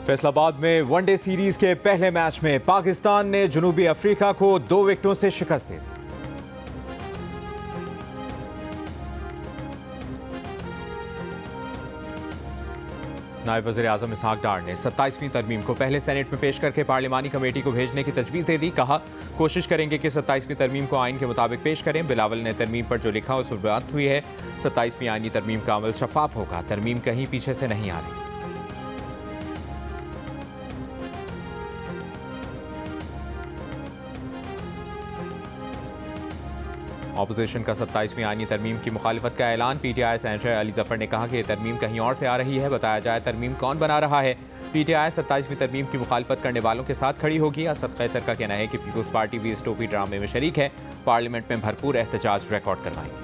फैसलाबाद में one day series के पहले मैच में पाकिस्तान ने जनूबी अफ्रीका को 2 विकेटों से शिकस्त दी। नायब वज़ीर आज़म इसहाक डार ने 27वीं तरमीम को पहले सेनेट में पेश करके पार्लिमानी कमेटी को भेजने की तजवीज़ दे दी। कहा, कोशिश करेंगे कि 27वीं तरमीम को आइन के मुताबिक पेश करें। बिलावल ने तरमीम पर जो लिखा उस पर बात हुई है। 27वीं आइनी तरमीम का अमल शफाफ होगा। तरमीम कहीं पीछे से नहीं आ रही। ऑपोजिशन का 27वीं आइनी तरमीम की मुखालिफत का ऐलान। PTI सेनेटर अली जफर ने कहा कि यह तरमीम कहीं और से आ रही है। बताया जाए तरमीम कौन बना रहा है। PTI 27वीं तरमीम की मुखालिफत करने वालों के साथ खड़ी होगी। असद कैसर का कहना है कि पीपल्स पार्टी भी इस टोपी ड्रामे में शरीक है। पार्लियामेंट में भरपूर एहतजाज रिकॉर्ड करवाएंगे।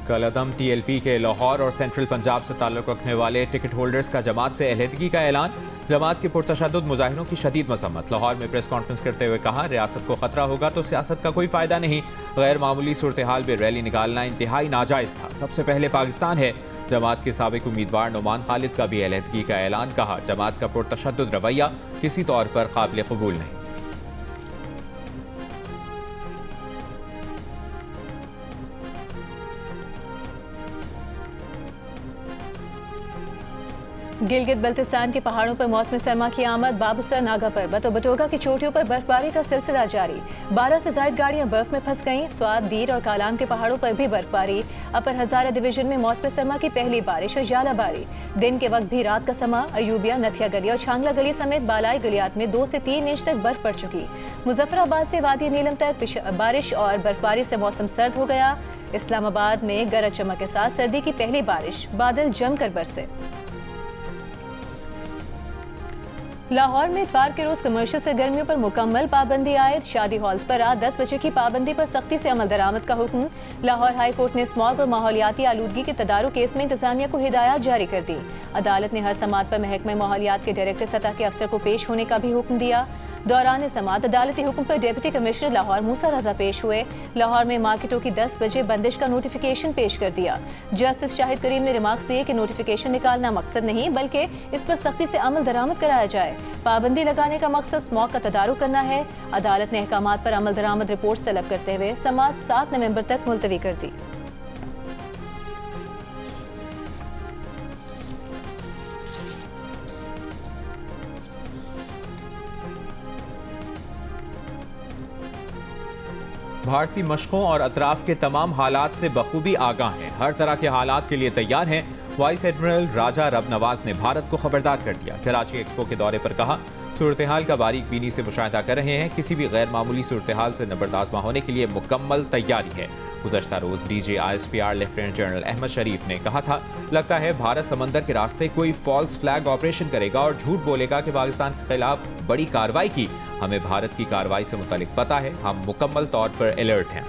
कल अदम TLP के लाहौर और सेंट्रल पंजाब से ताल्लुक रखने वाले टिकट होल्डर्स का जमात से अलहदगी का ऐलान। जमात के पुरतशद्दुद मुजाहिरों की शदीद मजम्मत। लाहौर में प्रेस कॉन्फ्रेंस करते हुए कहा, रियासत को खतरा होगा तो सियासत का कोई फायदा नहीं। गैर मामूली सूरत हाल में रैली निकालना इंतहाई नाजायज था। सबसे पहले पाकिस्तान है। जमात के साबिक उम्मीदवार नुमान खालिद का भी अलहदगी का ऐलान। कहा, जमात का पुरतशद्दुद रवैया किसी तौर पर काबिल कबूल नहीं। गिलगित बल्तिस्तान के पहाड़ों पर मौसम सरमा की आमद। बाबूसर नागा पर बतोबटोगा की चोटियों पर बर्फबारी का सिलसिला जारी। 12 से ज्यादा गाड़ियां बर्फ में फंस गईं। स्वाद, दीर और कालाम के पहाड़ों पर भी बर्फबारी। अपर हजारा डिवीजन में मौसम सरमा की पहली बारिश और जालाबारी। दिन के वक्त भी रात का समा। अयूबिया, नथिया गली और छांगला गली समेत बालाई गलियात में 2 से 3 इंच तक बर्फ पड़ चुकी। मुजफ्फराबाद से वादी नीलम तक बारिश और बर्फबारी से मौसम सर्द हो गया। इस्लामाबाद में गरज चमक के साथ सर्दी की पहली बारिश। बादल जमकर बरसे। लाहौर में इतवार के रोज कमर्शियल सरगर्मियों पर मुकम्मल पाबंदी आयद। शादी हॉल्स पर रात 10 बजे की पाबंदी पर सख्ती से अमल दरामद का हुक्म। लाहौर हाई कोर्ट ने स्मॉग और माहौलियाती आलूदगी के तदारुक केस में इंतजामिया को हिदायत जारी कर दी। अदालत ने हर समात पर महकमा माहौलियात के डायरेक्टर सतह के अफसर को पेश होने का भी हुक्म दिया। दौरान समात अदालती हुक्म पर डिप्टी कमिश्नर लाहौर मूसा रजा पेश हुए। लाहौर में मार्केटों की 10 बजे बंदिश का नोटिफिकेशन पेश कर दिया। जस्टिस शाहिद करीम ने रिमार्क्स दिए कि नोटिफिकेशन निकालना मकसद नहीं बल्कि इस पर सख्ती से अमल दरामद कराया जाए। पाबंदी लगाने का मकसद स्मॉग का तदारुक करना है। अदालत ने अहकामात पर अमल दरामद रिपोर्ट तलब करते हुए समात 7 नवंबर तक मुलतवी कर दी। भारतीय मशकों और अतराफ के तमाम हालात से बखूबी आगाह हैं। हर तरह के हालात के लिए तैयार हैं। वाइस एडमिरल राजा रब नवाज ने भारत को खबरदार कर दिया। कराची एक्सपो के दौरे पर कहा, सूरत हाल का बारीक बीनी से मुशाहिदा कर रहे हैं। किसी भी गैर मामूली सूरत हाल से नबरदाश्त होने के लिए मुकम्मल तैयारी है। गुज़श्ता रोज DG ISPR lieutenant general Ahmed Sharif ने कहा था, लगता है भारत समंदर के रास्ते कोई फॉल्स फ्लैग ऑपरेशन करेगा और झूठ बोलेगा कि पाकिस्तान के खिलाफ बड़ी कार्रवाई की। हमें भारत की कार्रवाई से मुतालिक पता है। हम मुकम्मल तौर पर अलर्ट हैं।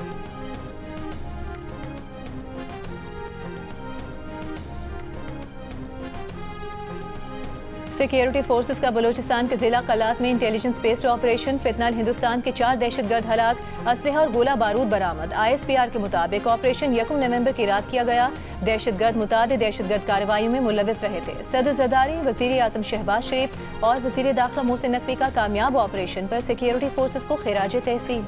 सिक्योरिटी फोर्सेस का बलूचिस्तान के जिला कलात में इंटेलिजेंस बेस्ड ऑपरेशन। फितनाल हिंदुस्तान के 4 दहशतगर्द हलाक। असलहा और गोला बारूद बरामद। ISPR के मुताबिक ऑपरेशन 1 नवंबर की रात किया गया। दहशतगर्द मुतादिद दहशतगर्द कार्रवाइयों में मुलविस रहे थे। सदर जरदारी, वजीर आजम शहबाज शरीफ और वजीर दाखिला मोहसिन नकवी का कामयाब ऑपरेशन पर सिक्योरिटी फोर्सेस को खिराज तहसीन।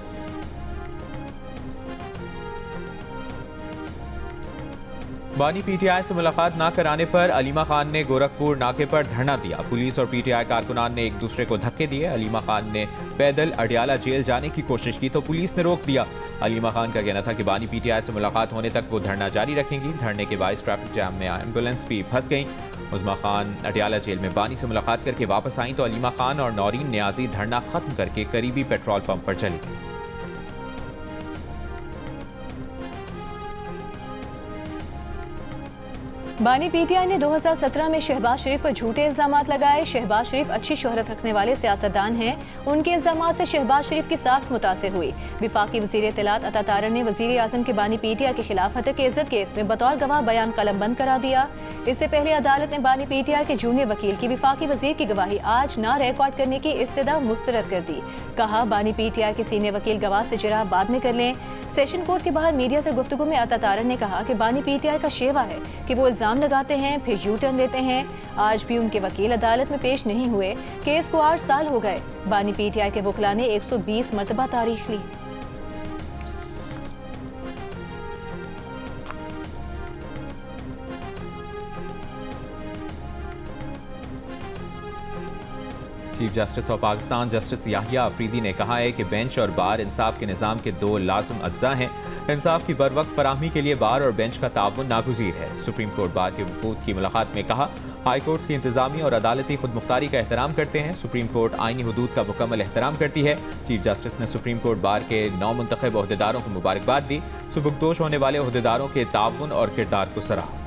बानी PTI से मुलाकात न कराने पर अलीमा खान ने गोरखपुर नाके पर धरना दिया। पुलिस और PTI कारकुनान ने एक दूसरे को धक्के दिए। अलीमा खान ने पैदल अडियाला जेल जाने की कोशिश की तो पुलिस ने रोक दिया। अलीमा खान का कहना था कि बानी PTI से मुलाकात होने तक वो धरना जारी रखेंगी। धरने के बायस ट्रैफिक जैम में एम्बुलेंस भी फंस गई। उज़मा खान अडियाला जेल में बानी से मुलाकात करके वापस आई तो अलीमा खान और नौरीन न्याजी धरना खत्म करके करीबी पेट्रोल पंप पर चली गई। बानी PTI ने 2017 में शहबाज शरीफ पर झूठे इल्जामात लगाए। शहबाज शरीफ अच्छी शोहरत रखने वाले सियासतदान हैं। उनके इल्जामात से शहबाज शरीफ की साख मुतासिर हुई। विफाकी वजीर इत्तलात अता तारर ने वजीर आजम के बानी PTI के खिलाफ हतक इज्जत केस में बतौर गवाह बयान कलमबंद करा दिया। इससे पहले अदालत ने बानी PTI के जूनियर वकील की विफाकी वजीर की गवाही आज ना रिकॉर्ड करने की इस्तदा मुस्तरद कर दी। कहा बानी पीटीआई के सीनियर वकील गवाह से जिरह बाद में कर लें। सेशन कोर्ट के बाहर मीडिया से गुफ्तगू में अता तारन ने कहा कि बानी पीटीआई का शेवा है कि वो इल्जाम लगाते हैं फिर यू टर्न लेते हैं। आज भी उनके वकील अदालत में पेश नहीं हुए। केस को 8 साल हो गए। बानी पीटीआई के वकला ने 120 मरतबा तारीख ली। Chief justice of Pakistan justice Yahya Afridi ने कहा है कि बेंच और बार इंसाफ के निज़ाम के 2 लाज़िम अज्जा हैं। इंसाफ की बरवक्त फराहमी के लिए बार और बेंच का ताउन नागुज़ीर है। सुप्रीम कोर्ट बार के वफूद की मुलाकात में कहा हाई कोर्ट्स की इंतजामी और अदालती खुद मुख्तारी का एहतराम करते हैं। सुप्रीम कोर्ट आईनी हुदूद का मुकम्मल एहतराम करती है। चीफ जस्टिस ने सुप्रीम कोर्ट बार के 9 मुंतखब ओहदेदारों को मुबारकबाद दी। सुबुकदोश होने वाले ओहदेदारों के ताउन और किरदार को सराहा।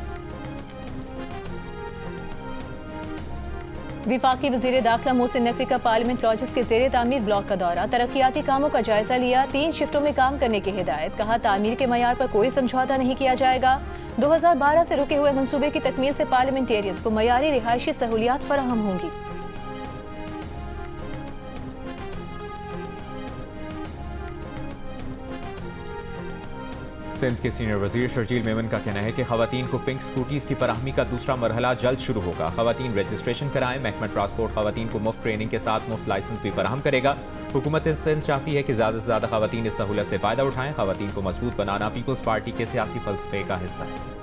विफाकी वज़ीर दाखिला मोहसिन नकवी का पार्लियामेंट लॉजेस के ज़ेरे तामीर ब्लॉक का दौरा, तरक्याती कामों का जायजा लिया। 3 शिफ्टों में काम करने की हिदायत। कहा तामीर के मयार पर कोई समझौता नहीं किया जाएगा। 2012 से रुके हुए मंसूबे की तकमील से पार्लियामेंटेरियंस को मयारी रिहायशी सहूलियात फराहम होंगी। सिंध के सीनियर वजीर शर्जील मेमन का कहना है कि खवातीन को पिंक स्कूटीज की फराहमी का दूसरा मरहला जल्द शुरू होगा। खवातीन रजिस्ट्रेशन कराएं। महकमा ट्रांसपोर्ट खवातीन को मुफ्त ट्रेनिंग के साथ मुफ्त लाइसेंस भी फराहम करेगा। हुकूमत सिंध चाहती है कि ज़्यादा से ज़्यादा खवातीन इस सहूलत से फ़ायदा उठाएं। खवातीन को मजबूत बनाना पीपल्स पार्टी के सियासी फलसफे का हिस्सा है।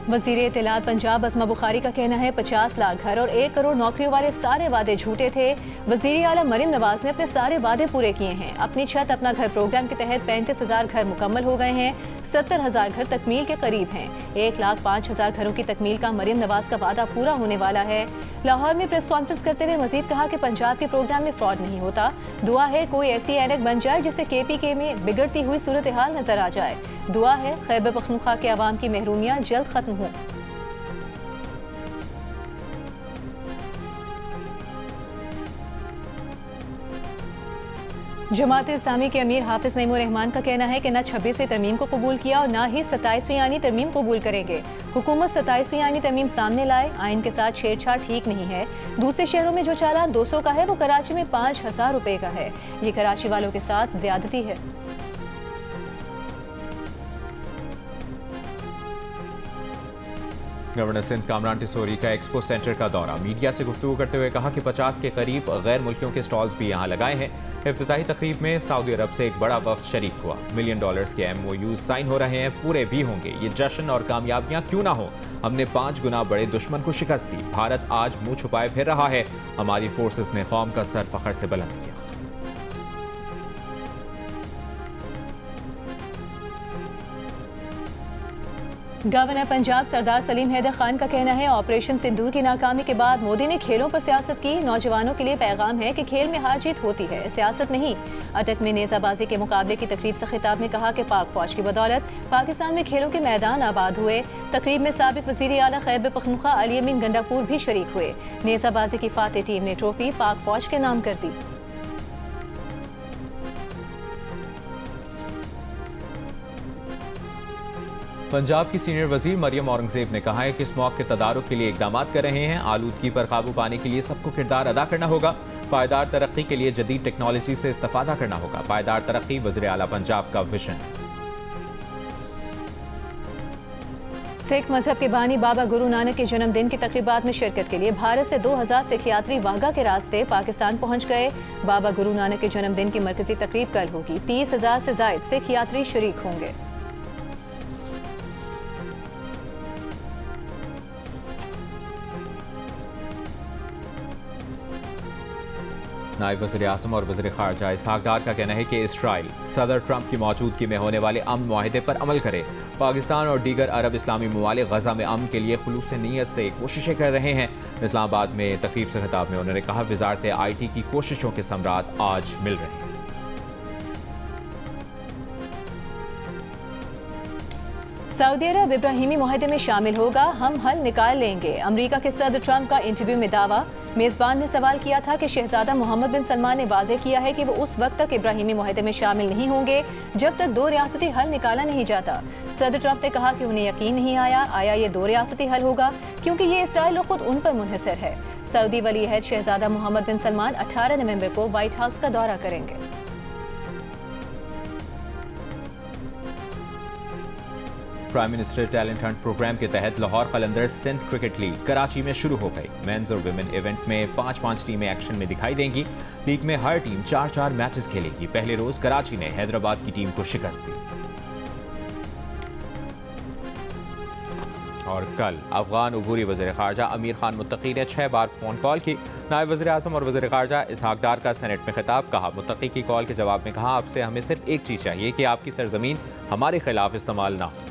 वज़ीर इत्तलात पंजाब अस्मा बुखारी का कहना है 50 लाख घर और 1 करोड़ नौकरियों वाले सारे वादे झूठे थे। वज़ीर आला मरियम नवाज ने अपने सारे वादे पूरे किए हैं। अपनी छत अपना घर प्रोग्राम के तहत 35,000 घर मुकम्मल हो गए हैं। 70,000 घर तकमील के करीब हैं। 1,05,000 घरों की तकमील का मरियम नवाज का वादा पूरा होने वाला है। लाहौर में प्रेस कॉन्फ्रेंस करते हुए मजीद कहा कि पंजाब के प्रोग्राम में फ्रॉड नहीं होता। दुआ है कोई ऐसी ऐनक बन जाए जिससे KPK में बिगड़ती हुई सूरत हाल नजर आ जाए। दुआ है खैबर पख्तूनख्वा के अवाम की महरूमियाँ जल्द खत्म हों। जमात इस्लामी के अमीर हाफिज नईमुर रहमान का कहना है कि न 26वीं तरमीम को कबूल किया और न ही 27वीं आईनी तरमीम कबूल करेंगे। हुकूमत 27वीं आईनी तरमीम सामने लाए। आइन के साथ छेड़छाड़ ठीक नहीं है। दूसरे शहरों में जो चालान 200 का है वो कराची में 5,000 रुपए का है। ये कराची वालों के साथ ज्यादती है। गवर्नर सिंध कामरान टिसोरी का एक्सपो सेंटर का दौरा, मीडिया से गुफ्तगू करते हुए कहा कि 50 के करीब गैर मुल्कियों के स्टॉल्स भी यहाँ लगाए हैं। इफ्तिताही तकरीब में सऊदी अरब से एक बड़ा वफ्द शरीक हुआ। $1 मिलियन के MOUs साइन हो रहे हैं, पूरे भी होंगे। ये जश्न और कामयाबियां क्यों ना हो। हमने 5 गुना बड़े दुश्मन को शिकस्त दी। भारत आज मुंह छुपाए फिर रहा है। हमारी फोर्सेस ने कौम का सर फखर से बुलंद किया। गवर्नर पंजाब सरदार सलीम हैदर खान का कहना है ऑपरेशन सिंदूर की नाकामी के बाद मोदी ने खेलों पर सियासत की। नौजवानों के लिए पैगाम है कि खेल में हार जीत होती है, सियासत नहीं। अटक में नेजाबाजी के मुकाबले की तकरीब से खिताब में कहा कि पाक फौज की बदौलत पाकिस्तान में खेलों के मैदान आबाद हुए। तकरीब में साबिक वज़ीर आला खैबर पख्तूनख्वा अली अमीन गंडापुर भी शरीक हुए। नेजाबाजी की फातेह टीम ने ट्रॉफी पाक फौज के नाम कर दी। पंजाब की सीनियर वजीर मरियम औरंगजेब ने कहा है कि स्मॉग के तदारुक के लिए इकदाम कर रहे हैं। आलूदगी पर काबू पाने के लिए सबको किरदार अदा करना होगा। पायदार तरक्की के लिए जदीद टेक्नोलॉजी से इस्तेफादा करना होगा। पायदार तरक्की वज़ीर आला पंजाब का विजन। सिख मजहब के बानी बाबा गुरु नानक के जन्मदिन की तकरीबात में शिरकत के लिए भारत से 2000 सिख यात्री वाघा के रास्ते पाकिस्तान पहुंच गए। बाबा गुरु नानक के जन्मदिन की मरकजी तकरीब कल होगी। 30,000 से ज्यादा सिख यात्री शरीक होंगे। नायब वज़ीर आज़म और वज़ीर ख़ारजा इसहाक़ डार का कहना है कि इसराइल सदर ट्रंप की मौजूदगी में होने वाले अमन मुआहिदे पर अमल करे। पाकिस्तान और दीगर अरब इस्लामी ममालिक गज़ा में अमन के लिए खुलूस नीयत से कोशिशें कर रहे हैं। इस्लामाबाद में तकरीब से खिताब में उन्होंने कहा वज़ारत IT की कोशिशों के समरात आज मिल रहे हैं। सऊदी अरब इब्राहिमी मुआहदे में शामिल होगा, हम हल निकाल लेंगे। अमेरिका के सदर ट्रंप का इंटरव्यू में दावा। मेजबान ने सवाल किया था कि शहजादा मोहम्मद बिन सलमान ने वाज़ेह किया है कि वो उस वक्त तक इब्राहिमी मुआहदे में शामिल नहीं होंगे जब तक 2 रियासती हल निकाला नहीं जाता। सदर ट्रंप ने कहा कि उन्हें यकीन नहीं आया ये 2 रियासती हल होगा, क्योंकि ये इसराइल खुद उन पर मुनहसर है। सऊदी वली अहद शहजादा मोहम्मद बिन सलमान 18 नवंबर को व्हाइट हाउस का दौरा करेंगे। Prime minister talent hunt programme के तहत लाहौर कलंदर्स सिंध क्रिकेट लीग कराची में शुरू हो गई। मेंस और विमेन इवेंट में 5-5 टीमें एक्शन में दिखाई देंगी। लीग में हर टीम 4-4 मैचेस खेलेगी। पहले रोज कराची ने हैदराबाद की टीम को शिकस्त दी। और कल अफगान अबूरी वज़ीर ख़ारजा अमीर खान मुत्तकी ने 6 बार फोन कॉल की। नायब वज़ीर आज़म और वज़ीर ख़ारजा इसहाक डार का सेनेट में खिताब। कहा, मुत्तकी की कॉल के जवाब में कहा, आपसे हमें सिर्फ एक चीज़ चाहिए कि आपकी सरजमीन हमारे खिलाफ इस्तेमाल ना हो।